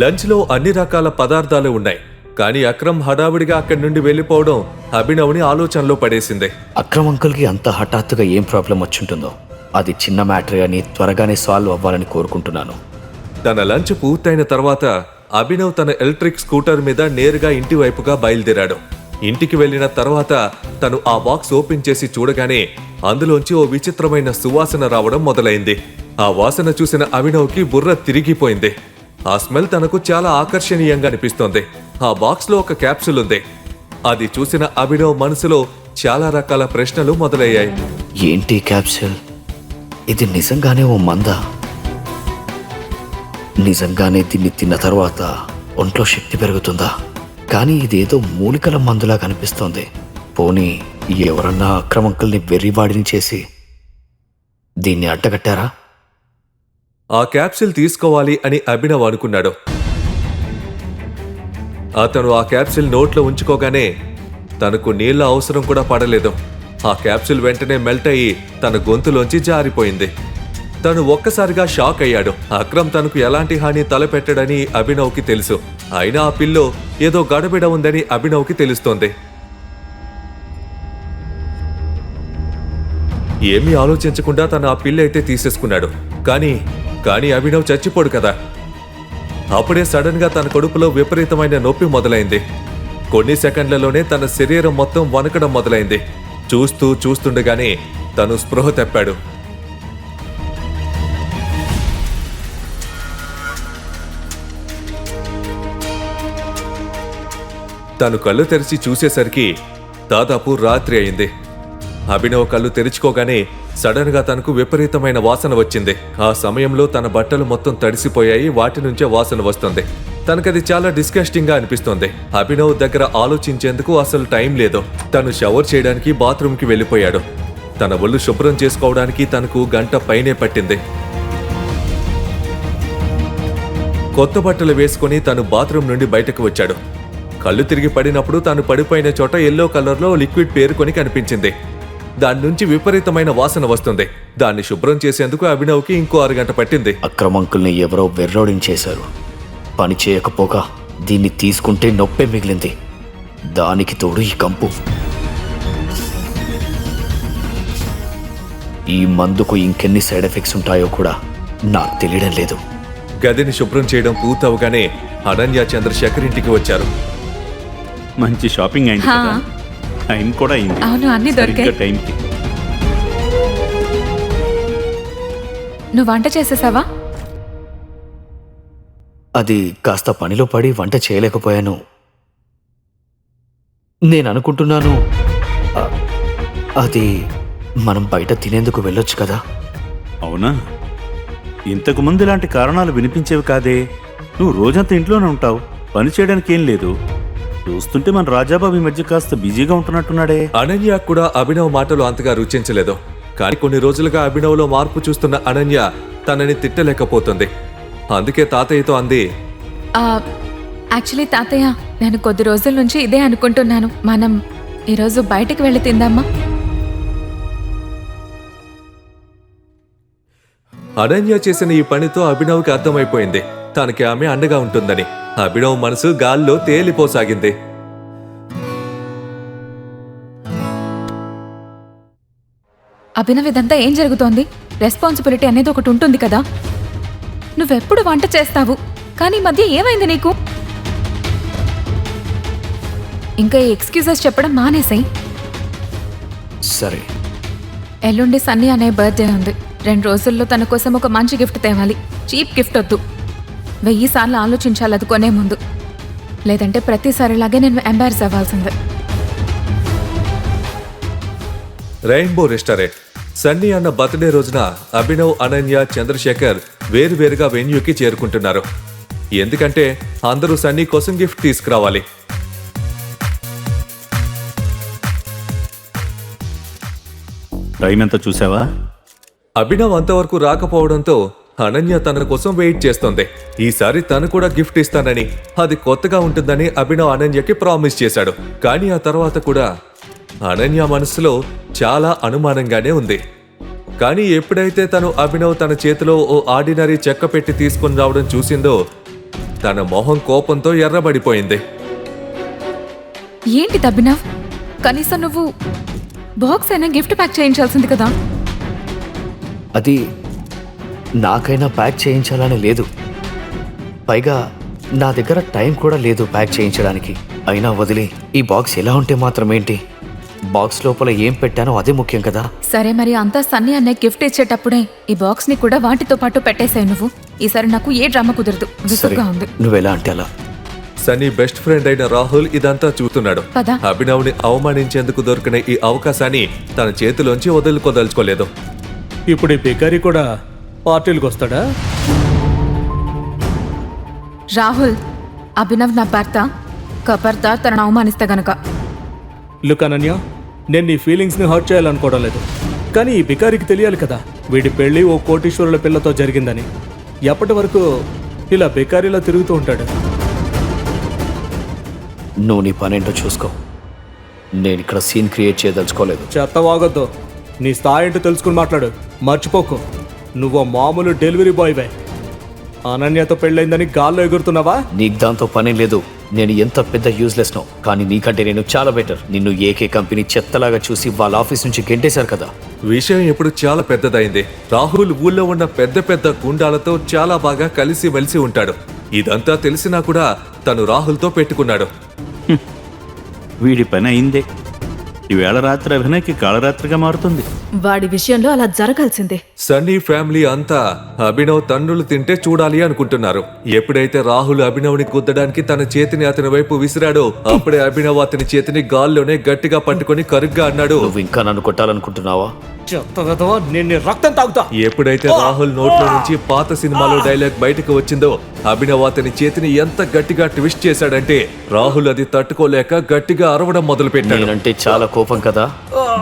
లంచ్లో అన్ని రకాల పదార్థాలు ఉన్నాయి. కానీ అక్రమ్ హడావిడిగా అక్కడి నుండి వెళ్ళిపోవడం అభినవ్ని ఆలోచనలో పడేసింది. అక్రమ్ అంకుల్కి అంత హఠాత్తుగా ఏం ప్రాబ్లం వచ్చుంటుందో. అది చిన్న మ్యాటర్ అని త్వరగానే సాల్వ్ అవ్వాలని కోరుకుంటున్నాను. తన లంచ్ పూర్తయిన తర్వాత అభినవ్ తన ఎలక్ట్రిక్ స్కూటర్ మీద నేరుగా ఇంటి వైపుగా బయలుదేరాడు. ఇంటికి వెళ్లిన తర్వాత తను ఆ బాక్స్ ఓపెన్ చేసి చూడగానే అందులోంచి ఓ విచిత్రమైన సువాసన రావడం మొదలైంది. ఆ వాసన చూసిన అభినవ్కి బుర్ర తిరిగిపోయింది. ఆ స్మెల్ తనకు చాలా ఆకర్షణీయంగా అనిపిస్తోంది. ఆ బాక్స్ లో ఒక క్యాప్సూల్ ఉంది. అది చూసిన అభినవ్ మనసులో చాలా రకాల ప్రశ్నలు మొదలయ్యాయి. ఏంటి క్యాప్సూల్? ఇది నిజంగానే ఓ మందా? నిజంగానే దీన్ని తిన్న తర్వాత ఒంట్లో శక్తి పెరుగుతుందా? కానీ ఇదేదో మూలికల మందులా కనిపిస్తోంది. పోనీ ఎవరన్నా అక్రమంకుల్ని వెర్రివాడిని చేసి దీన్ని అడ్డగట్టారా? ఆ క్యాప్సిల్ తీసుకోవాలి అని అభినవ్ అనుకున్నాడు. అతను ఆ క్యాప్సిల్ నోట్లో ఉంచుకోగానే తనకు నీళ్ల అవసరం కూడా పడలేదు. ఆ క్యాప్సిల్ వెంటనే మెల్ట్ అయ్యి తన గొంతులోంచి జారిపోయింది. తను ఒక్కసారిగా షాక్ అయ్యాడు. అక్రమ్ తనకు ఎలాంటి హాని తలపెట్టడని అభినవ్కి తెలుసు. అయినా ఆ పిల్లో ఏదో గడబిడ ఉందని అభినవ్కి తెలుస్తోంది. ఏమీ ఆలోచించకుండా తను ఆ పిల్ల అయితే తీసేసుకున్నాడు. కానీ అభినవ్ చచ్చిపోడు కదా. అప్పుడే సడన్ గా తన కడుపులో విపరీతమైన నొప్పి మొదలైంది. కొన్ని సెకండ్లలోనే తన శరీరం మొత్తం వణకడం మొదలైంది. చూస్తుండగానే తను స్పృహ తప్పాడు. తను కళ్ళు తెరిచి చూసేసరికి దాదాపు రాత్రి అయింది. అభినవ్ కళ్ళు తెరుచుకోగానే సడన్ గా తనకు విపరీతమైన వాసన వచ్చింది. ఆ సమయంలో తన బట్టలు మొత్తం తడిసిపోయాయి. వాటి నుంచే వాసన వస్తుంది. తనకది చాలా డిస్కస్టింగ్ గా అనిపిస్తోంది. అభినవ్ దగ్గర ఆలోచించేందుకు అసలు టైం లేదు. తను షవర్ చేయడానికి బాత్రూమ్ కి వెళ్ళిపోయాడు. తన ఒళ్ళు శుభ్రం చేసుకోవడానికి తనకు గంట పైనే పట్టింది. కొత్త బట్టలు వేసుకుని తను బాత్రూమ్ నుండి బయటకు వచ్చాడు. కళ్ళు తిరిగి పడినప్పుడు తాను పడిపోయిన చోట ఎల్లో కలర్లో లిక్విడ్ పేరుకొని కనిపించింది. దాని నుంచి విపరీతమైన వాసన వస్తుంది. దాన్ని శుభ్రం చేసేందుకు అభినవ్కి ఇంకో 6 గంట పట్టింది. అక్రమంకుల్ని ఎవరో వెర్రోడించేశారు. పని చేయకపోగా దీన్ని తీసుకుంటే నొప్పే మిగిలింది. దానికి తోడు ఈ కంపు. ఈ మందుకు ఇంకెన్ని సైడ్ ఎఫెక్ట్స్ ఉంటాయో కూడా నాకు తెలియడం లేదు. గదిని శుభ్రం చేయడం పూర్తవగానే అనన్య చంద్రశేఖర్ ఇంటికి వచ్చారు. మంచి షాపింగ్ అయింది కదా. టైం కూడా అయింది. అవును, అన్ని దొరికాయి. సరిగ్గా టైంకి. నువ్వు వంట చేసేసావా? అది కాస్త పనిలో పడి వంట చేయలేకపోయాను. నేను అనుకుంటున్నాను అది మనం బయట తినేందుకు వెళ్ళొచ్చు కదా. అవునా? ఇంతకు ముందు ఇలాంటి కారణాలు వినిపించేవి కాదే. నువ్వు రోజంతా ఇంట్లోనే ఉంటావు. పని చేయడానికి ఏం లేదు. చూస్తుంటే మన రాజాబాబు ఈ మధ్య కాస్త బిజీగా ఉంటున్నట్టున్నాడే. అనన్య కూడా అభినవ్ మాటలు అంతగా రుచించలేదు. కానీ కొన్ని రోజులుగా అభినవ్లో మార్పు చూస్తున్న అనన్య తనని తిట్టలేకపోతుంది. అందుకే తాతయ్యతో అంది, యాక్చువల్లీ తాతయ్య, నేను కొద్ది రోజుల నుంచి ఇదే అనుకుంటున్నాను. మనం ఈరోజు బయటికి వెళ్ళి తిందామా? అనన్య చేసిన ఈ పనితో అభినవ్కి అర్థమైపోయింది తనకి ఆమె అండగా ఉంటుందని. అభినవ్ మనసు గాల్లో తేలిపోసాగింది. అభినవ్, ఇదంతా ఏం జరుగుతోంది? రెస్పాన్సిబిలిటీ అనేది ఒకటి ఉంటుంది కదా. నువ్వెప్పుడు వంట చేస్తావు, కానీ ఈ మధ్య ఏమైంది నీకు? ఇంకా ఈ ఎక్స్క్యూజెస్ చెప్పడం మానేసాయి. సరే, ఎల్లుండి సన్నీ అనే బర్త్డే ఉంది. 2 రోజుల్లో తన కోసం ఒక మంచి గిఫ్ట్ తేవాలి. చీప్ గిఫ్ట్ వద్దు. 1000 సార్లు ఆలోచించాలి అది కొనే ముందు. లేదంటే ప్రతిసారిలాగే నేను ఎంబారస్ అవ్వాల్సిందే. Rainbow restaurant. సన్నీ అన్న బర్త్డే రోజున అభినవ్, అనన్య, చంద్రశేఖర్ వేరువేరుగా వెన్యూకి చేరుకుంటున్నారు. ఎందుకంటే అందరూ సన్నీ కోసం గిఫ్ట్ తీసుకురావాలి. టైం ఎంత చూసావా? అభినవ్ అంతవరకు రాకపోవడంతో అనన్య తన కోసం వెయిట్ చేస్తోంది. ఈసారి తను కూడా గిఫ్ట్ ఇస్తానని, అది కొత్తగా ఉంటుందని అభినవ్ అనన్యకి ప్రామిస్ చేశాడు. కానీ ఆ తర్వాత కూడా అనన్య మనసులో చాలా అనుమానంగానే ఉంది. కానీ ఎప్పుడైతే తను అభినవ్ తన చేతిలో ఓ ఆర్డినరీ చెక్క పెట్టి తీసుకుని రావడం చూసిందో తన మొహం కోపంతో ఎర్రబడిపోయింది. ఏంటి అభినవ్, కనీసం నువ్వు బాక్స్ అయినా గిఫ్ట్ ప్యాక్ చేయించాల్సింది కదా. అది నాకైనా ప్యాక్ చేయించాలని లేదు. పైగా నా దగ్గర టైం కూడా లేదు ప్యాక్ చేయించడానికి. అయినా వదిలి ఈ బాక్స్ ఎలా ఉంటే మాత్రం ఏంటి? బాక్స్ లోపల ఏం పెట్టానో అదే ముఖ్యం కదా. సరే, మరి అంతా సన్నీ అన్నయ్య గిఫ్ట్ ఇచ్చేటప్పుడే ఈ బాక్స్ ని కూడా వాటితో పాటు పెట్టేశాయి నువ్వు. ఈసారి నాకు ఏ డ్రామా కుదరదు. విసుగ్గా ఉంది. నువ్వెలా అంటే అలా. సన్నీ బెస్ట్ ఫ్రెండ్ అయిన రాహుల్ ఇదంతా చూస్తున్నాడు. పద. అభినవ్ ని అవమానించేందుకు దొరికిన ఈ అవకాశాన్ని తన చేతిలోంచి వదులుకోదలుచుకోలేదు. ఇప్పుడు ఈ బికారి కూడా పార్టీలకు వస్తాడా? రాహుల్, అభినవ్ నా భర్త. కబర్దార్ తనను అవమానిస్తే గనక. లుక్ అనన్య, నేను నీ ఫీలింగ్స్ని హర్ట్ చేయాలనుకోవడం లేదు, కానీ ఈ బికారికి తెలియాలి కదా వీడి పెళ్లి ఓ కోటీశ్వరుల పిల్లతో జరిగిందని. ఎప్పటి వరకు ఇలా బికారిలా తిరుగుతూ ఉంటాడు? నువ్వు నీ పనేంటో చూసుకో. నేను ఇక్కడ సీన్ క్రియేట్ చేయదలుచుకోలేదు. చెత్త వాగొద్దు. నీ స్థాయి ఏంటో తెలుసుకుని మాట్లాడు. మర్చిపోకు, నువ్వు మామూలు డెలివరీ బాయ్వే. అనన్యతో పెళ్ళైందని గాల్లో ఎగురుతున్నావా? నీకు దాంతో పని లేదు. నేను ఎంత పెద్ద యూజ్లెస్ నో, కానీ నీకంటే నేను చాలా బెటర్. నిన్ను ఏకే కంపెనీ చెత్తలాగా చూసి వాళ్ళ ఆఫీస్ నుంచి గెంటేశారు కదా. విషయం ఇప్పుడు చాలా పెద్దదైంది. రాహుల్ ఊళ్ళో ఉన్న పెద్ద పెద్ద గుండాలతో చాలా బాగా కలిసి మెలిసి ఉంటాడు. ఇదంతా తెలిసినా కూడా తను రాహుల్తో పెట్టుకున్నాడు. వీడి పని అయిందే. ఈవేళ రాత్రి అభినయ్కి కాళరాత్రిగా మారుతుంది. వాడి విషయంలో అలా జరగాల్సిందే. సన్నీ ఫ్యామిలీ అంతా అభినవ్ తన్నులు తింటే చూడాలి అనుకుంటున్నారు. ఎప్పుడైతే రాహుల్ అభినవ్ని గుద్దడానికి తన చేతిని అతని వైపు విసిరాడో అప్పుడే అభినవ్ అతని చేతిని గాల్లోనే గట్టిగా పట్టుకొని కరుగ్గా అన్నాడు, నువ్వు ఇంకా నన్ను కొట్టాలనుకుంటున్నావా? చెత్త వెధవా, నేను రక్తం తాగుతా. ఎప్పుడైతే రాహుల్ నోట్లో నుంచి పాత సినిమాలో డైలాగ్ బయటకు వచ్చిందో అభినవ్ అతని చేతిని ఎంత గట్టిగా ట్విస్ట్ చేశాడంటే రాహుల్ అది తట్టుకోలేక గట్టిగా అరవడం మొదలుపెట్టాడు. నేనంటే చాలా కోపం కదా,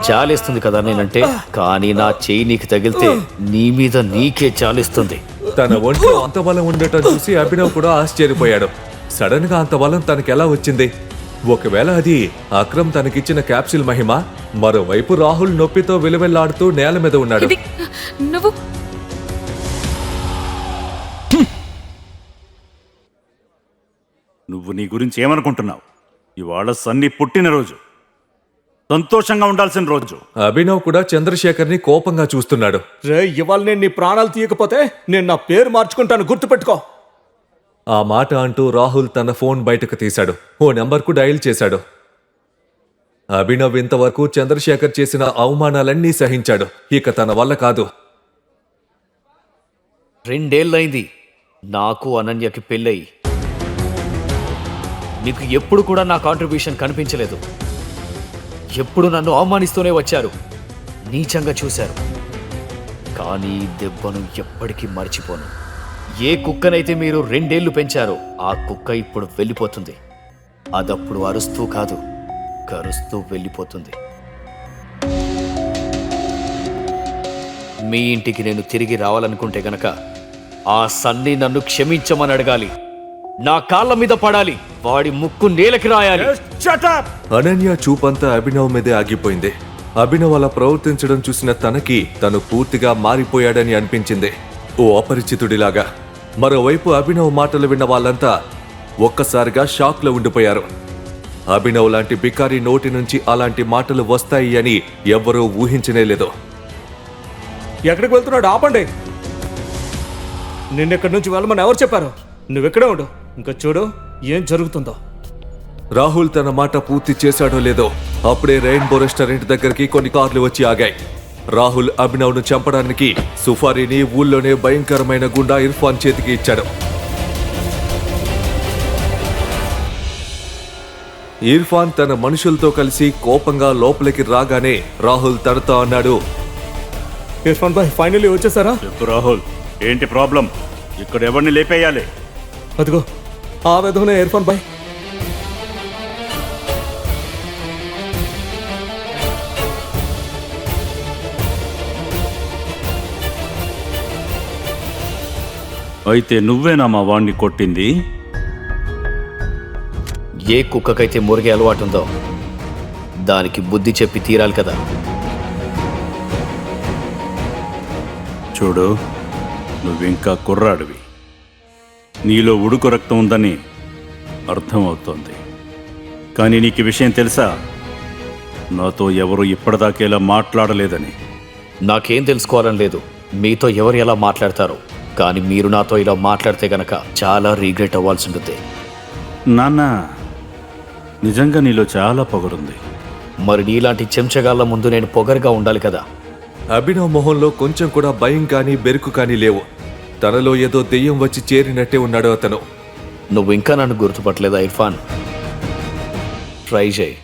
జాలేస్తుంది కదా నేనంటే. కానీ నా చెయ్యి నీకు తగిలితే నీ మీద నీకే జాలిస్తుంది. తన ఒంట్లో అంత బలం ఉండటం చూసి అభినవ్ కూడా ఆశ్చర్యపోయాడు. సడన్ గా అంత బలం తనకెలా వచ్చింది? ఒకవేళ అది అక్రమ్ తనకిచ్చిన క్యాప్సిల్ మహిమ? మరోవైపు రాహుల్ నొప్పితో విలువెల్లాడుతూ నేల మీద ఉన్నాడు. ఇది నువ్వు నువ్వు నీ గురించి ఏమనుకుంటున్నావు? ఇవాళ సన్నీ పుట్టినరోజు, సంతోషంగా ఉండాల్సిన రోజు. అభినవ్ కూడా చంద్రశేఖర్ ని కోపంగా చూస్తున్నాడు. రే, ఇవాళ నేను నీ ప్రాణాలు తీయకపోతే నేను నా పేరు మార్చుకుంటాను, గుర్తుపెట్టుకో. ఆ మాట అంటూ రాహుల్ తన ఫోన్ బయటకు తీశాడు. ఓ నెంబర్కు డయల్ చేశాడు. అభినవ్ ఇంతవరకు చంద్రశేఖర్ చేసిన అవమానాలన్నీ సహించాడు. ఇక తన వల్ల కాదు. 2 ఏళ్ళైంది నాకు అనన్యకి పెళ్ళయి. నీకు ఎప్పుడు కూడా నా కాంట్రిబ్యూషన్ కనిపించలేదు. ఎప్పుడు నన్ను అవమానిస్తూనే వచ్చారు, నీచంగా చూశారు. కానీ ఈ దెబ్బను ఎప్పటికీ మర్చిపోను. ఏ కుక్కనైతే మీరు 2 ఏళ్లు పెంచారో ఆ కుక్క ఇప్పుడు వెళ్ళిపోతుంది. అదప్పుడు అరుస్తూ కాదు, కరుస్తూ వెళ్ళిపోతుంది. మీ ఇంటికి నేను తిరిగి రావాలనుకుంటే గనక ఆ సన్నీ నన్ను క్షమించమని అడగాలి. నా కాళ్ళ మీద పడాలి, వాడి ముక్కు నేలకి రాయాలి. అనన్య చూపంతా అభినవ్ మీదే ఆగిపోయింది. అభినవ్ అలా ప్రవర్తించడం చూసిన తనకి తను పూర్తిగా మారిపోయాడని అనిపించింది, ఓ అపరిచితుడిలాగా. మరోవైపు అభినవ్ మాటలు విన్న వాళ్ళంతా ఒక్కసారిగా షాక్లో ఉండిపోయారు. అభినవ్ లాంటి బికారి నోటి నుంచి అలాంటి మాటలు వస్తాయి అని ఎవ్వరూ ఊహించనేలేదు. ఎక్కడికి వెళ్తున్నాడు? ఆపండి. నిన్నెక్కడి నుంచి వెళ్ళమని ఎవరు చెప్పారు? నువ్వెక్కడే ఉండు, ఇంకా చూడు ఏం జరుగుతుందో. రాహుల్ తన మాట పూర్తి చేశాడో లేదో అప్పుడే రెయిన్బో రెస్టారెంట్ దగ్గరికి కొన్ని కార్లు వచ్చి ఆగాయి. రాహుల్ అభినవ్ను చంపడానికి సుఫారీని ఊళ్ళోనే భయంకరమైన గుండా ఇర్ఫాన్ చేతికి ఇచ్చాడు. ఇర్ఫాన్ తన మనుషులతో కలిసి కోపంగా లోపలికి రాగానే రాహుల్ తనతో అన్నాడు, ఇర్ఫాన్ భాయ్ ఫైనల్లీ వచ్చేసారా? చెప్పు రాహుల్, ఏంటి ప్రాబ్లం? ఇక్కడ ఎవరిని లేపేయాలి? అదిగో ఆ విధంగా ఇర్ఫాన్ భాయ్. అయితే నువ్వేనా మా వాణ్ణి కొట్టింది? ఏ కుక్కకైతే మురిగే అలవాటు ఉందో దానికి బుద్ధి చెప్పి తీరాలి కదా. చూడు, నువ్వింకా కుర్రాడివి. నీలో ఉడుకు రక్తం ఉందని అర్థమవుతోంది. కానీ నీకు ఈ విషయం తెలుసా? నాతో ఎవరు ఇప్పటిదాకేలా మాట్లాడలేదని. నాకేం తెలుసుకోవాలని లేదు మీతో ఎవరు ఎలా మాట్లాడతారో, కానీ మీరు నాతో ఇలా మాట్లాడితే గనక చాలా రీగ్రెట్ అవ్వాల్సి ఉంటుంది. నాన్న, నిజంగా నీలో చాలా పొగరుంది. మరి నీలాంటి చెంచగాళ్ళ ముందు నేను పొగరుగా ఉండాలి కదా. అభినవ్ మొహంలో కొంచెం కూడా భయం కానీ బెరుకు కానీ లేవు. తనలో ఏదో దెయ్యం వచ్చి చేరినట్టే ఉన్నాడు అతను. నువ్వు ఇంకా నన్ను గుర్తుపట్టలేదా ఇర్ఫాన్? ట్రై చేయి.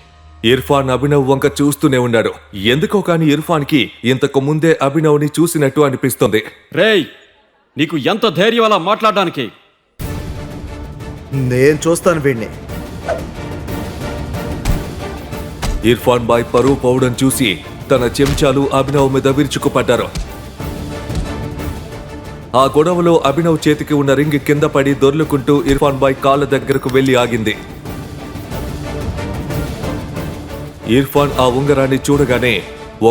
ఇర్ఫాన్ అభినవ్ వంక చూస్తూనే ఉన్నాడు. ఎందుకో కానీ ఇర్ఫాన్కి ఇంతకు ముందే అభినవ్ని చూసినట్టు అనిపిస్తుంది. రేయ్, నీకు ఎంత ధైర్యం అలా మాట్లాడడానికి? నేను చూస్తాను వీడిని. ఇర్ఫాన్ బాయ్ పరువు పోవడం చూసి తన చెంచాలు అభినవ్ మీద విరుచుకుపడ్డారు. ఆ గొడవలో అభినవ్ చేతికి ఉన్న రింగ్ కింద పడి దొర్లుకుంటూ ఇర్ఫాన్ బాయ్ కాళ్ళ దగ్గరకు వెళ్లి ఆగింది. ఇర్ఫాన్ ఆ ఉంగరాన్ని చూడగానే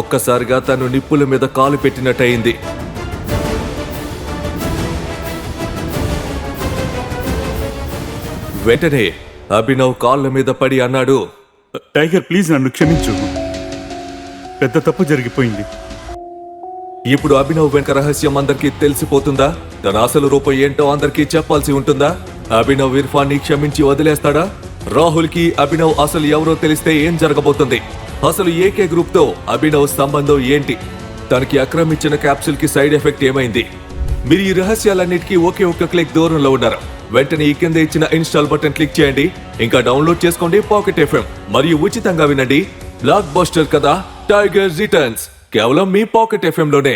ఒక్కసారిగా తను నిప్పుల మీద కాలు పెట్టినట్టయింది. వెంటనే అభినవ్ కాళ్ళ మీద పడి అన్నాడు, టైగర్ ప్లీజ్ నన్ను క్షమించు, పెద్ద తప్పు జరిగిపోయింది. ఇప్పుడు అభినవ్ వెనక రహస్యం అందరికీ తెలిసిపోతుందా? తన అసలు రూపం ఏంటో అందరికీ చెప్పాల్సి ఉంటుందా? అభినవ్ ఇర్ఫాన్ ని క్షమించి వదిలేస్తాడా? రాహుల్ కి అభినవ్ అసలు ఎవరో తెలిస్తే ఏం జరగబోతుంది? అసలు ఏకే గ్రూప్ తో అభినవ్ సంబంధం ఏంటి? తనకి అక్రమ్ ఇచ్చిన క్యాప్సూల్ కి సైడ్ ఎఫెక్ట్ ఏమైంది? మీరు ఈ రహస్యాలన్నిటికీ ఒకే ఒక్క క్లిక్ దూరంలో ఉన్నారు. వెంటనే ఈ కింద ఇచ్చిన ఇన్స్టాల్ బటన్ క్లిక్ చేయండి. ఇంకా డౌన్లోడ్ చేసుకోండి పాకెట్ ఎఫ్ఎం మరియు ఉచితంగా వినండి బ్లాక్ బస్టర్ కదా టైగర్ రిటర్న్స్ కేవలం మీ పాకెట్ ఎఫ్ఎం లోనే.